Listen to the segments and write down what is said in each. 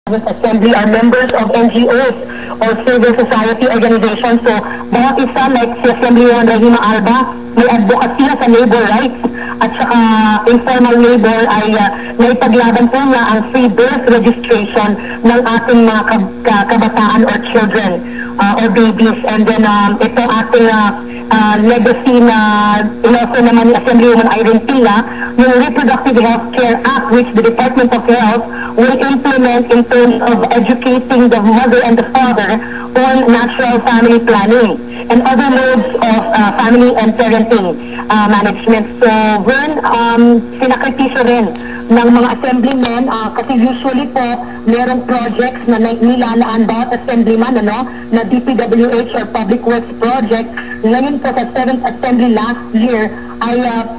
Assembly are members of NGOs or civil society organizations. So, bawat isa, like si Assemblywoman Rahima Alba, may advocacy sa labor rights at saka informal labor ay naipaglaban po niya ang free birth registration ng ating mga kabataan or children or babies. And then ito ating legacy na inoffer naman ni Assemblywoman Irene Pila, yung Reproductive Health Care Act, which the Department of Health will implement in terms of educating the mother and the father on natural family planning and other modes of family and parenting management. So, Vern, sinakritisyo rin ng mga assemblymen kasi usually po merong projects na nilalaan bawat assemblyman na DPWH or Public Works Project. Ngayon po sa 7th Assembly last year ay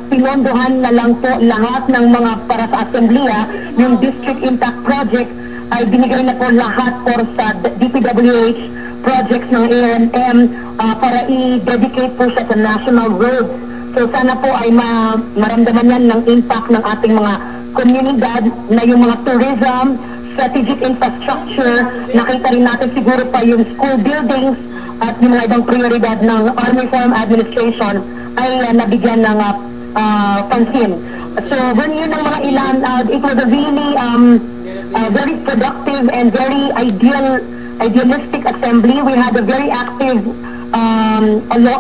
pinondohan na lang po lahat ng mga para sa assembleya. Yung District Impact Project ay binigay na po lahat for sa DPWH projects ng ARMM para i-dedicate po siya sa national roads. So sana po ay maramdaman yan ng impact ng ating mga komunidad na yung mga tourism, strategic infrastructure, nakita rin natin siguro pa yung school buildings at yung mga ibang prioridad ng Army Farm Administration ay nabigyan ng pansin. So, yun ang mga ilan. It was a really very productive and very idealistic assembly. We had a very active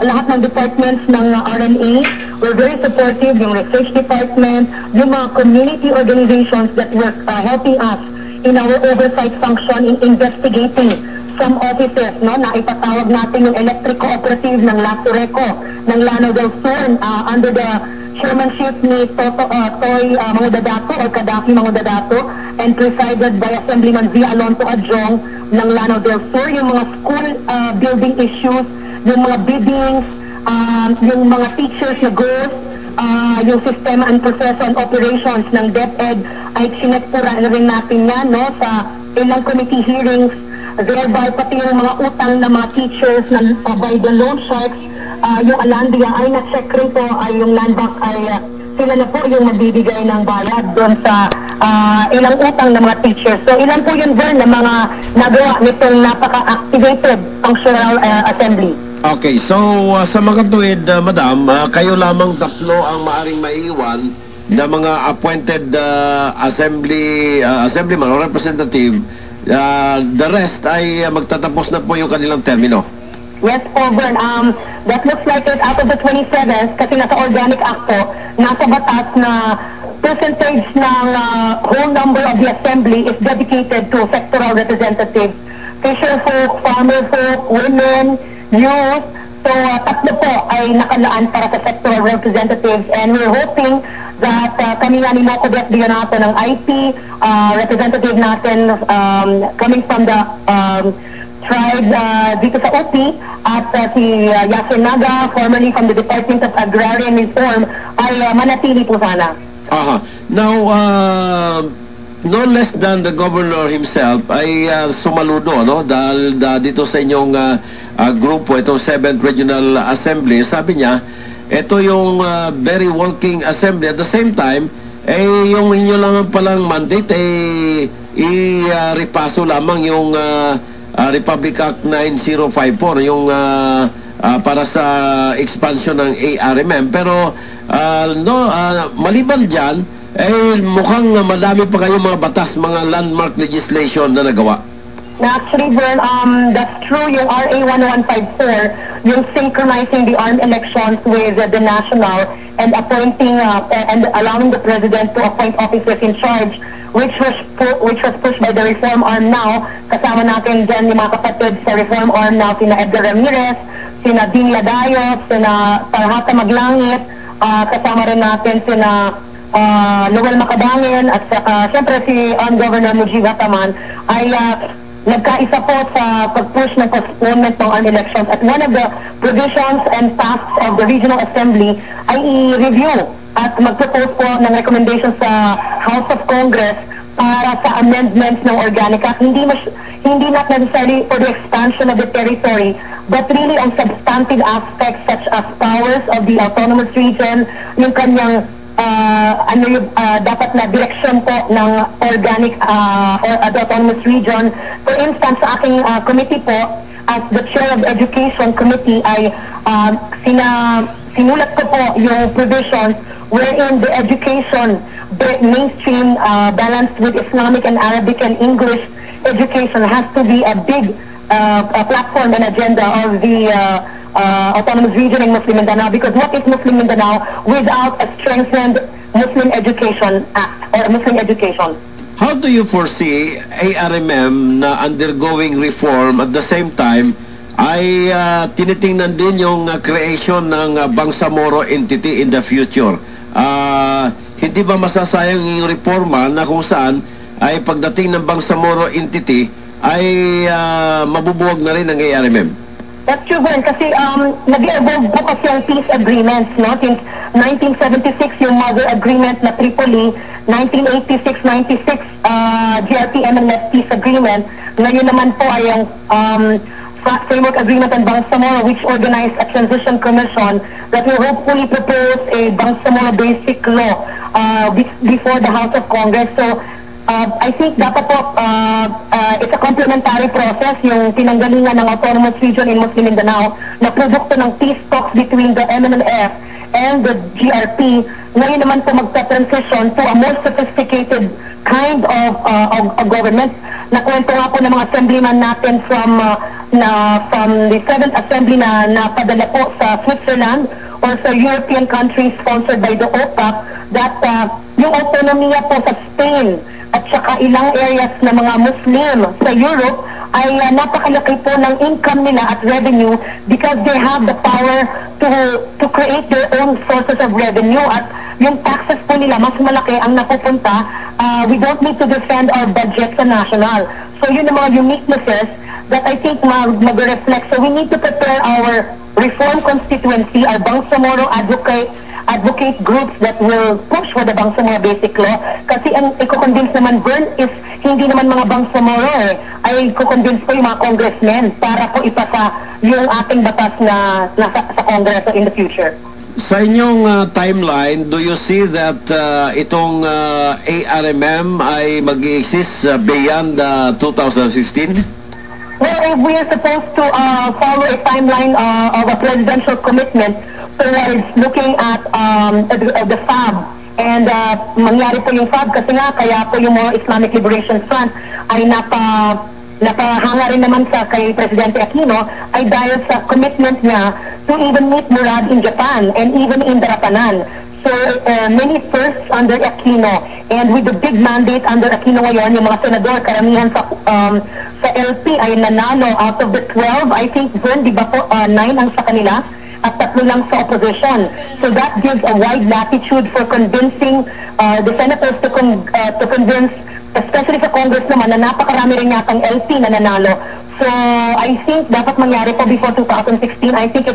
lahat ng departments ng RNA were very supportive, yung research department, yung mga community organizations that were helping us in our oversight function in investigating some offices, na ipatawag natin yung electric cooperative ng Lasureco, ng Lanao del Sur, under the chairmanship ni Toy Mangudadato or Kadaki Mangudadato, and presided by Assemblyman V. Alonso Adjong ng Lanao del Sur, yung mga school building issues, yung mga biddings, yung mga teachers na goals, yung system and process and operations ng DepEd ay sinektura rin natin yan sa ilang committee hearings, thereby pati yung mga utang ng mga teachers by the loan sharks, yung Alandia ay na-check rin po, yung land bank ay sila na po yung magbibigay ng bayad doon sa ilang utang ng mga teachers. So ilan po yun, Vern, na mga nagawa nitong napaka-activated functional assembly. Okay, so sa mga tuwid, Madam, kayo lamang tatlo ang maaring maiiwan na mga appointed assemblyman or representative. The rest ay magtatapos na po yung kanilang termino. Yes po, Vern. That looks like it out of the 27th, kasi nasa Organic Act po, nasa batas na percentage ng whole number of the assembly is dedicated to sectoral representatives. Fisher folk, farmer folk, women, youth. So, tatlo po ay nakalaan para sa sectoral representatives, and we're hoping that kami nga ni Moco Def Bionato ng IP, representative natin coming from the tribe dito sa UP, at si Yasin Naga, formerly from the Department of Agrarian Reform, ay manatili po sana. Now, no less than the governor himself ay sumaludo dahil dito sa inyong grupo, itong 7th Regional Assembly. Sabi niya, ito yung very working assembly. At the same time, yung inyo lang palang mandate i-repaso lamang yung Republic Act 9054, yung para sa expansion ng ARMM. Pero maliban dyan, mukhang madami pa kayong mga batas, mga landmark legislation na nagawa. Actually, Vern, that's true. Yung RA 1154, yung synchronizing the armed elections with the national and appointing and allowing the president to appoint officers in charge, which was pushed by the Reform Arm Now. Kasama natin dyan yung mga kapatid sa Reform Arm Now, sina Edgar Ramirez, sina Ding Ladayos, sina Parhata Maglangit, kasama rin natin sina Noel Macabangin, at siyempre si Governor Mujib Hataman ay nagkaisa po sa pag-push ng postponement ng armed elections. At one of the provisions and tasks of the Regional Assembly ay i-review at mag-propose po ng recommendations sa House of Congress para sa amendments ng Organic Act. Hindi not necessarily for the expansion of the territory, but really on substantive aspects such as powers of the autonomous region, yung kanyang dapat na direksyon po ng organic or the autonomous region. For instance, sa aking committee po, as the chair of the education committee, ay sinulat ko po yung provisions wherein the education, the mainstream balanced with Islamic and Arabic and English education has to be a big platform and agenda of the autonomous region in Muslim Mindanao, because what is Muslim Mindanao without a strengthened Muslim Education Act or Muslim education? How do you foresee ARMM na undergoing reform at the same time ay tinitingnan din yung creation ng Bangsamoro entity in the future? Hindi ba masasayang yung reforma na kung saan ay pagdating ng Bangsamoro entity ay mabubuwag na rin ng ARMM? That's true, Gwen, kasi nag-evolve po kasi ang peace agreements, no? Since 1976, yung Mother Agreement na Tripoli, 1986-96, GRP-MNF Peace Agreement. Ngayon naman po ay yung Framework Agreement on Bangsamoro, which organized a transition commission that will hopefully propose a Bangsamoro basic law before the House of Congress. So, I think dapat po, it's a complementary process, yung tinanggalingan ng autonomous region in Muslim Mindanao na produkto ng peace talks between the MNLF and the GRP. Ngayon naman po magta-transition to a more sophisticated kind of government. Nakwento nga po ng mga assemblyman natin from the 7th Assembly na napadala po sa Switzerland or sa European countries sponsored by the OPAC that yung autonomiya po sa Spain at saka ilang areas na mga Muslim sa Europe ay napakalaki po ng income nila at revenue because they have the power to create their own sources of revenue, at yung taxes po nila mas malaki ang napupunta. We don't need to defend our budget sa national. So yun ang mga uniquenesses that I think mag-reflect. So we need to prepare our reform constituency, our Bangsamoro advocate groups that will push for the Bangsamoro Basic Law. Kasi ang i-convince naman, Bern, is hindi naman mga Bangsamoro ay i-convince po yung mga congressmen para po ipasa yung ating batas na nasa sa Congress in the future. Sa inyong timeline, do you see that itong ARMM ay mag-exist beyond 2015? Well, if we are supposed to follow a timeline of a presidential commitment towards looking at the FAB, and mangyari po yung FAB kasi nga kaya po yung mga Islamic Liberation Front ay napahanga rin naman sa kay Presidente Aquino ay dahil sa commitment niya to even meet Murad in Japan and even in Darapanan. So many firsts under Aquino, and with the big mandate under Aquino ngayon, yung mga senador, karamihan sa LP ay nanalo. Out of the 12, I think, di ba po, 9 ang sa kanila at 3 lang sa opposition. So that gives a wide latitude for convincing the senators to convince, especially sa Congress naman, na napakarami rin yatang LP na nanalo. So I think dapat mangyari po before 2016. I think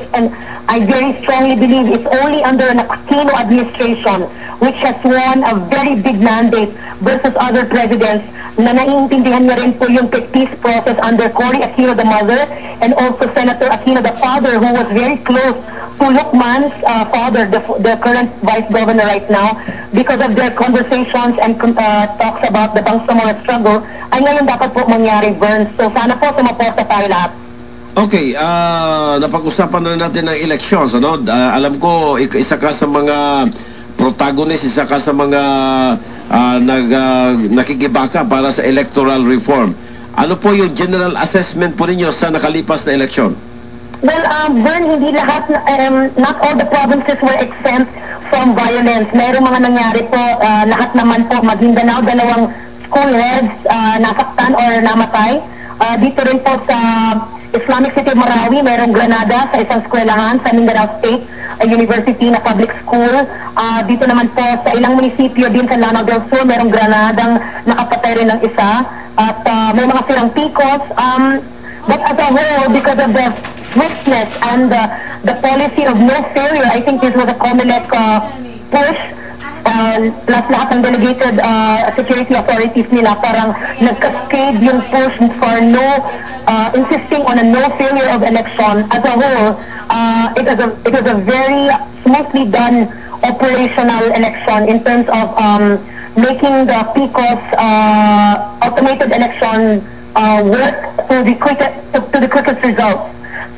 I very strongly believe it's only under an Aquino administration, which has won a very big mandate versus other presidents, na naiintindihan niya rin po yung peace process under Cory Aquino the mother and also Senator Aquino the father, who was very close to Lukman's father, the current vice governor right now, because of their conversations and talks about the Bangsamoro struggle. Ay ngayon dapat po mangyari, Burns. So sana po sumaporta tayo lahat. Okay, napag-usapan na natin ng elections, ano? Alam ko, isa ka sa mga protagonist, isa ka sa mga nakikibaka para sa electoral reform. Ano po yung general assessment po ninyo sa nakalipas na eleksyon? Well, Vern, hindi lahat, not all the provinces were exempt from violence. Mayroong mga nangyari po, lahat naman po, Maguindanao, 2 school heads nasaktan or namatay. Dito rin po sa Islamic City of Marawi, mayroong granada sa isang eskwelahan sa Mindanao State University na public school. Dito naman po sa ilang munisipyo din sa Lanao del Sur, mayroong granadang nakapatay rin ng isa. At may mga sirang pikos. But as a whole, because of the swiftness and the policy of no failure, I think this was a COMELEC push. Plus lahat ng delegated security authorities nila, parang nag-cascade yung push for insisting on a no failure of election. As a whole, it was a very smoothly done operational election in terms of making the PCOS automated election work to the quickest results.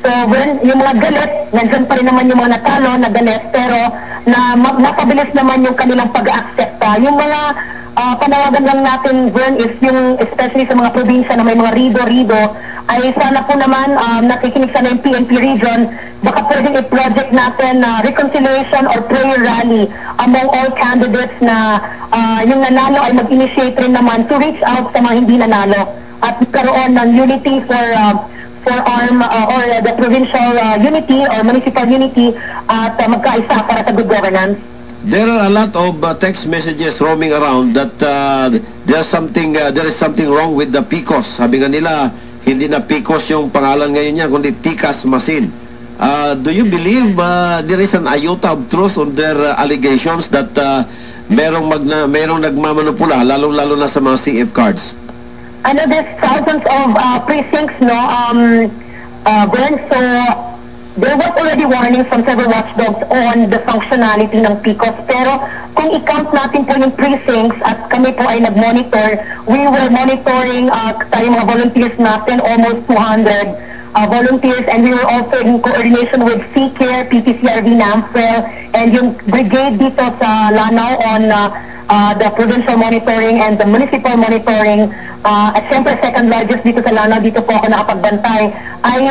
So when yung mga galit, nandiyan pa rin naman yung mga natalo na galit, pero na mapabilis naman yung kanilang pag-accepta. Yung mga panawagan lang natin, Vern, is yung especially sa mga probinsya na may mga rido-rido, ay sana po naman nakikinig sana yung PNP region, baka pwedeng i-project natin reconciliation or prayer rally among all candidates na yung nanalo ay mag-initiate rin naman to reach out sa mga hindi nanalo at karoon ng unity for or the provincial unity or municipal unity at magkaisa para sa good governance. There are a lot of text messages roaming around that there is something wrong with the PCOS. Sabi nga nila, hindi na PCOS yung pangalan ngayon niya, kundi TICAS machine. Do you believe there is an iota of truth on their allegations that merong nagmamanipula, lalo na sa mga CF cards? I know there's thousands of precincts, no, Glenn, so there was already warnings from several watchdogs on the functionality ng PCOS, pero kung i-count natin po yung precincts at kami po ay nag-monitor, we were monitoring tayo mga volunteers natin, almost 200 volunteers, and we were also in coordination with CCARE, PPCRV, NAMFREL, and yung brigade dito sa Lanao on the provincial monitoring and the municipal monitoring, at syempre second largest dito sa Lanao, dito po ako nakapagbantay, ay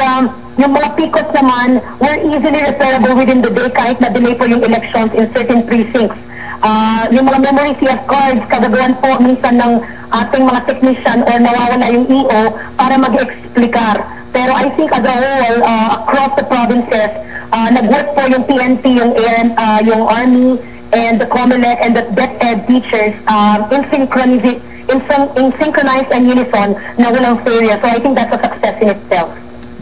yung mga PCOS naman were easily repairable within the day kahit na delay po yung elections in certain precincts. Yung mga memory CF cards, kagagawan po minsan ng ating mga technician or nawawala yung EO para mag-explikar. Pero I think as a whole, across the provinces, nag-work po yung PNP, yung Army, and the COMELEC and the DepEd teachers in synchronized and unison na walang failure. So I think that's a success in itself.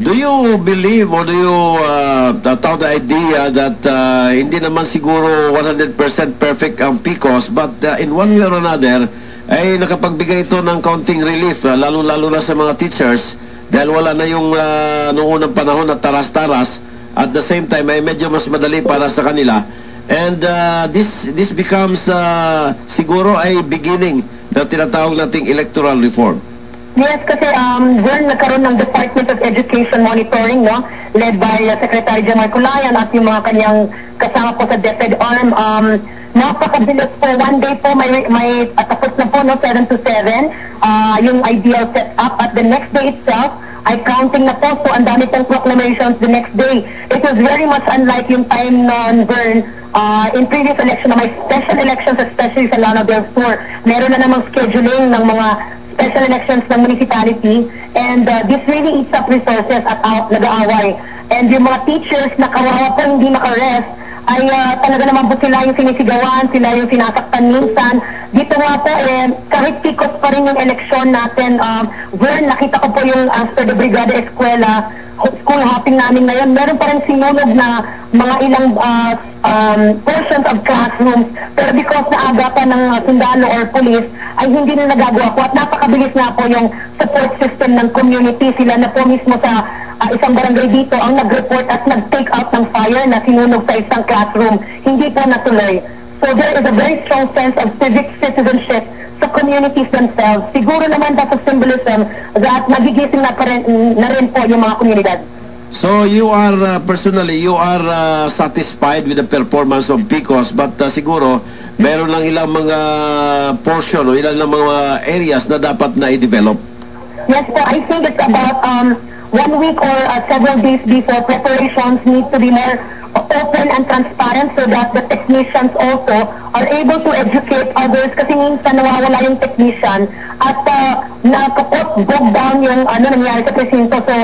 Do you believe or do you tao the idea that hindi naman siguro 100% perfect ang PCOS, but in one way or another ay nakapagbigay ito ng counting relief, lalo-lalo na sa mga teachers dahil wala na yung noong unang panahon na taras-taras, at the same time ay medyo mas madali para sa kanila, and this becomes siguro ay beginning na tinatawag nating electoral reform. Yes, kasi Vern, nagkaroon ng Department of Education Monitoring, no, led by Secretary Jamar Culayan at yung mga kanyang kasama po sa DepEd Arm. Napakabilis po, one day po may tapos na po, no, 7 to 7, yung ideal setup, at the next day itself ay counting na po, so ang dami pong proclamations the next day. It was very much unlike yung time noon, Vern, in previous election na may special elections, especially sa Lanao del Sur. Meron na namang scheduling ng mga special elections ng municipality, and this really eats up resources at nag-aaway. And yung mga teachers na kawawa po hindi makarest, ay talaga naman po sila yung sinisigawan, sila yung sinasaktan minsan. Dito nga po, kahit PCOS pa rin yung eleksyon natin, Vern, nakita ko po yung after the Brigada Eskwela, school hopping namin ngayon, meron pa rin sinunog na mga ilang portions of classrooms, pero because naagapan ng sundalo or police, ay hindi na nagagawa po, at napakabilis nga po yung support system ng community. Sila na po mismo sa isang barangay dito ang nag-report at nag-take out ng fire na sinunog sa isang classroom. Hindi po natuloy. So there is a very strong sense of civic citizenship sa communities themselves. Siguro naman that's a symbolism that nagigising na rin po yung mga komunidad. So you are personally, you are satisfied with the performance of PCOS, but siguro meron lang ilang mga portion o ilang mga areas na dapat na i-develop. Yes po, I think it's about 1 week or several days before, preparations need to be more open and transparent so that the technicians also are able to educate others, kasi minsan nawawala yung technician at bog down yung nangyari sa presinto. So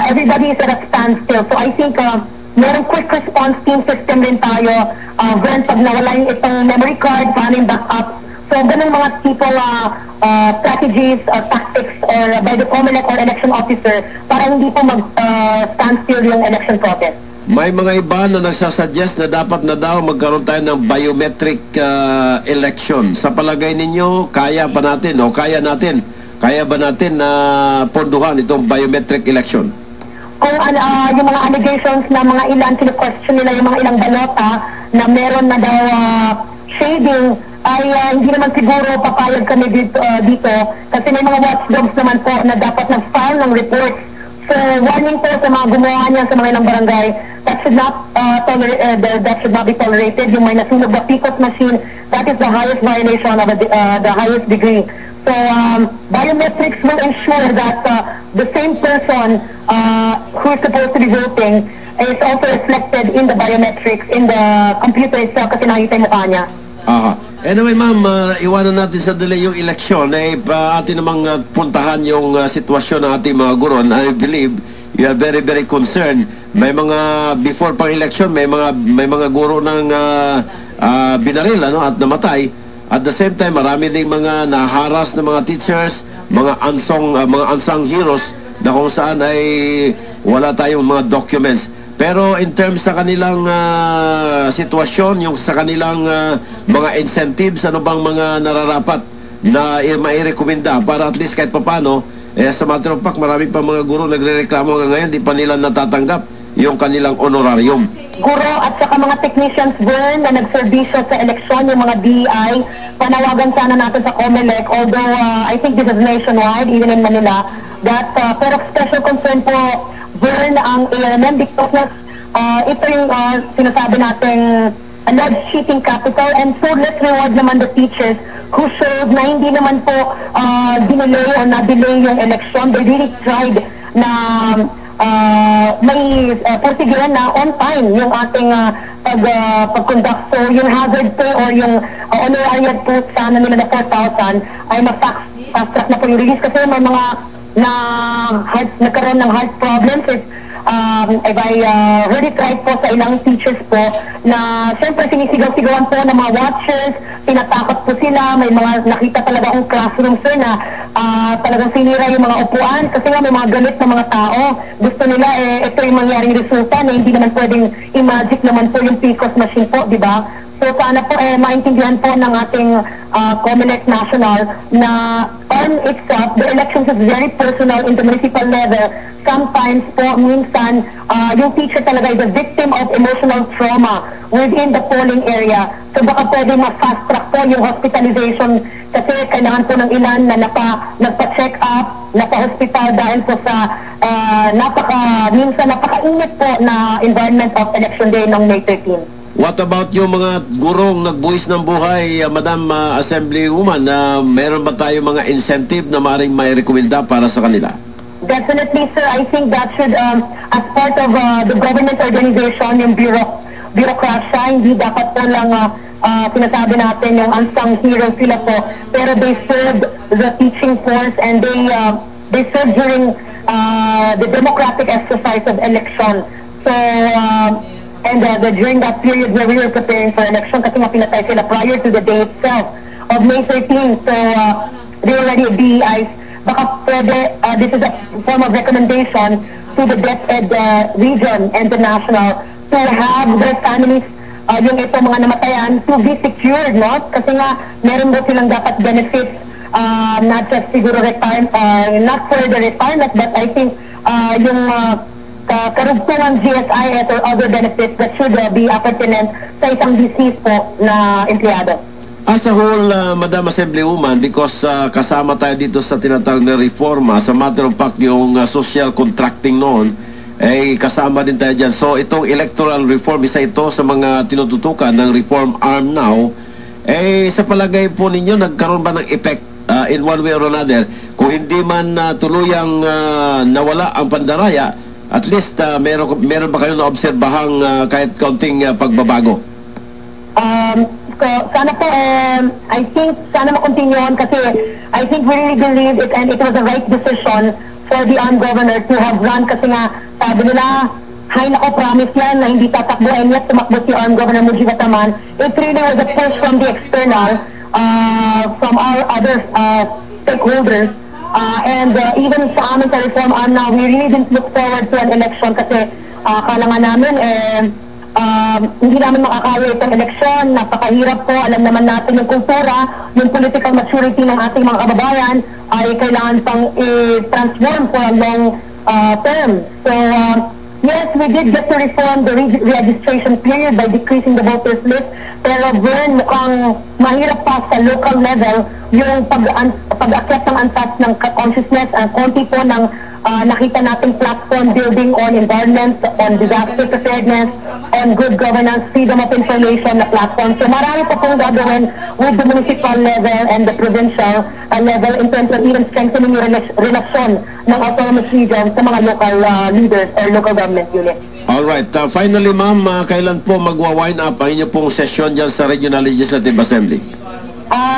everybody is at a standstill. So I think merong quick response team system rin tayo, Vern, pag nawala yung itong memory card, paano yung backup. So ganun mga tipong strategies, tactics, or by the COMELEC or election officer para hindi po mag-standstill yung election process. May mga iba na nagsasuggest na dapat na daw magkaroon tayo ng biometric election. Sa palagay ninyo, kaya ba natin o kaya ba natin na ponduhan itong biometric election? kung yung mga allegations na mga ilan, sinu-question nila yung mga ilang balota na meron na daw shading, ay hindi naman siguro papayag kami dito kasi may mga watchdogs naman po na dapat nag-file ng report. So, warning po sa mga gumawa niyan sa mga ilang barangay, that should not that should not be tolerated. Yung may nasunog na PCOS machine, that is the highest violation of the highest degree. So, biometrics will ensure that the same person who is supposed to be voting is also reflected in the biometrics, in the computer itself kasi nakita yung mukha niya. Aha. Anyway, ma'am, iwanan natin sa delay yung eleksyon. Atin namang puntahan yung sitwasyon ng ating mga guro. And I believe you are very, very concerned. May mga, before pang eleksyon, may mga guro ng binaril at namatay. At the same time, marami ding mga naharas na mga teachers, mga unsung heroes na kung saan ay wala tayong mga documents. Pero in terms sa kanilang sitwasyon, yung sa kanilang mga incentives, ano bang mga nararapat na mairekomenda para at least kahit papano, sa matter of fact, marami pa mga guro nagre-reklamo ngayon, di pa nila natatanggap yung kanilang honorarium. Guro at saka mga technicians din na nagserbisyo sa eleksyon, yung mga DI, panawagan sana natin sa COMELEC, although I think this is nationwide, even in Manila, that pero special concern po burn ang AMM because ito yung sinasabi nating alleged cheating capital, and so let's reward naman the teachers who showed na hindi naman po dinelay o na-delay yung election. They really tried na may portigilan na on time yung ating pag-conduct. So yung hazard po or yung honorarium po sana nila na 4,000 ay ma-fast track na po yung release kasi may mga nagkaroon ng heart problems. If I already tried po sa ilang teachers po na siyempre sinisigaw-sigawan po ng mga watchers, tinatakot po sila, may mga nakita talaga ang classroom sir na talagang sinira yung mga upuan kasi nga may mga galit na mga tao. Gusto nila ito yung mangyaring resulta na hindi naman pwedeng i-magic naman po yung PCOS machine po, di ba? So sana po maintindihan po ng ating COMELEC National na on itself, the elections is very personal in the municipal level. Sometimes po, minsan, yung teacher talaga is a victim of emotional trauma within the polling area. So baka pwede ma-fast track po yung hospitalization kasi kailangan po ng ilan na nagpa-check up, napa-hospital dahil po sa minsan napaka-init po na environment of election day ng May 13. What about yung mga gurong nagbuwis ng buhay, Madam Assemblywoman, na meron ba tayo mga incentive na maaaring mairekomenda para sa kanila? Definitely, sir. I think that should, as part of the government organization, yung bureaucracy, hindi dapat po lang sinasabi natin yung unsung hero sila po. Pero they served the teaching force and they served during the democratic exercise of election. So, and during that period where we were preparing for election, kasi nga pinatay sila prior to the day itself of May 13. So, they already DEIs. Baka pwede, this is a form of recommendation to the DepEd region and the national to have their families, yung ito mga namatayan, to be secured, no? Kasi nga, meron daw silang dapat benefits, not just siguro retirement, not for the retirement, but I think yung karugtungan GSIS or other benefits that should be pertinent sa isang deceased po na empleyado. As a whole, Madam Assemblywoman, because kasama tayo dito sa tinatawag na reforma, sa matter of fact, yung social contracting noon, ay kasama din tayo dyan. So itong electoral reform, isa ito sa mga tinututukan ng reform arm now, sa palagay po ninyo, nagkaroon ba ng effect in one way or another? Kung hindi man tuluyang nawala ang pandaraya, at least meron ba kayo na-obserbahang kahit kaunting pagbabago? So, sana po, I think, sana makontinyon kasi I think we really believe it and it was the right decision for the armed governor to have run kasi nga, sabi nila, hay nako, promise yan na hindi tatakbo and yet tumakbo si armed governor Muji Bataman. It really was a push from the external, from our other stakeholders. And even sa amin sa reform arm now, we really didn't look forward to an election kasi akala nga namin, hindi namin makakaya itong eleksyon, napakahirap po, alam naman natin yung kultura, yung political maturity ng ating mga kababayan ay kailangan pang i-transform for a long term. So, yes, we did get to reform the registration period by decreasing the voters list. Pero Vern, mukhang mahirap pa sa local level yung pag-akyat ng antas ng consciousness. Konti po ng nakita nating platform building on environment, on disaster preparedness, on good governance, freedom of information na platform. So marami pa pong gagawin with the municipal level and the provincial level in terms of even strengthening yung relasyon ng autonomous regions sa mga local leaders or local government units. Alright, finally ma'am, kailan po magwa-wind up ang inyo pong session dyan sa Regional Legislative Assembly?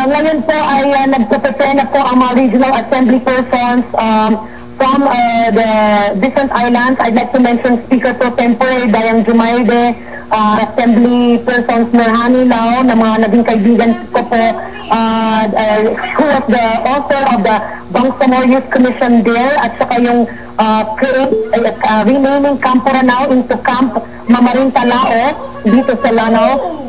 Ngayon po ay nagpe-prepare na po ang mga regional assembly persons from the different islands. I'd like to mention Speaker Pro Tempore Dayang Jumaide, Assembly Persons Merhani Lao, na mga naging kaibigan ko po, who was the author of the Bangsamoro Youth Commission Bill, at saka yung renaming Camp Ranao into Camp Mamarinta Lao dito sa Lanao.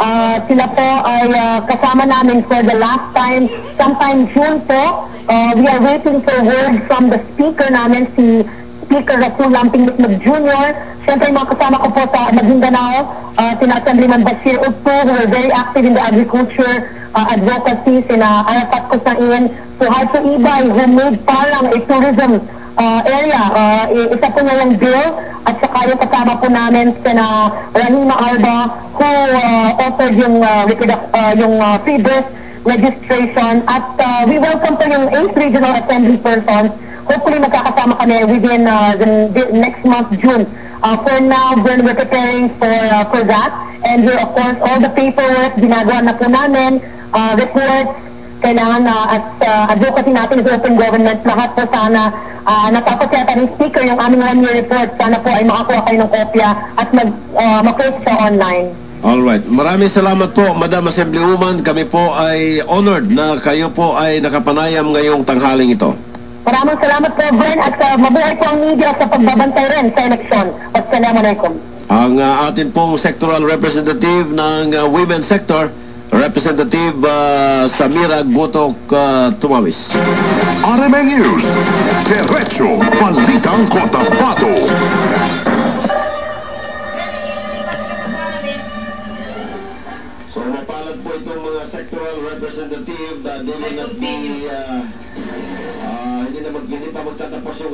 Sila po ay kasama namin for the last time, sometime June po. We are waiting for word from the speaker namin, si Speaker Rasul Lamping Lucmag Jr. Siyempre, mga kasama ko po sa Maguindanao, sina Assemblyman Bashir Utto, who were very active in the agriculture advocacy, sina Arafat Kusain, Suharto Ibay, who made Parang a tourism area. Isa po na yung bill, at saka yung kasama po namin sina Rahima Alba, who offered yung free birth registration, at we welcome po yung 8th Regional Assembly persons. Hopefully magkakasama kami within the next month, June. For now, we're preparing for that, and we're, of course, all the paperwork ginagawa na po namin, reports, kailangan at advocacy natin is open government. Lahat po sana natapos yata ng speaker yung aming one-year report. Sana po ay makakuha kayo ng kopya at mag-post siya online. Alright, maraming salamat po, Madam Assemblywoman. Kami po ay honored na kayo po ay nakapanayam ngayong tanghaling ito. Maraming salamat po, Bern, at mabuhay po ang media sa pagbabantay rin sa eleksyon. Wassalamualaikum. Ang atin pong sectoral representative ng women's sector, Representative Samira Gotok Tumawis. RMN News, Derecho, Balitang Cotabato. So mapalad po itong mga sectoral representative na hindi na magtatapos yung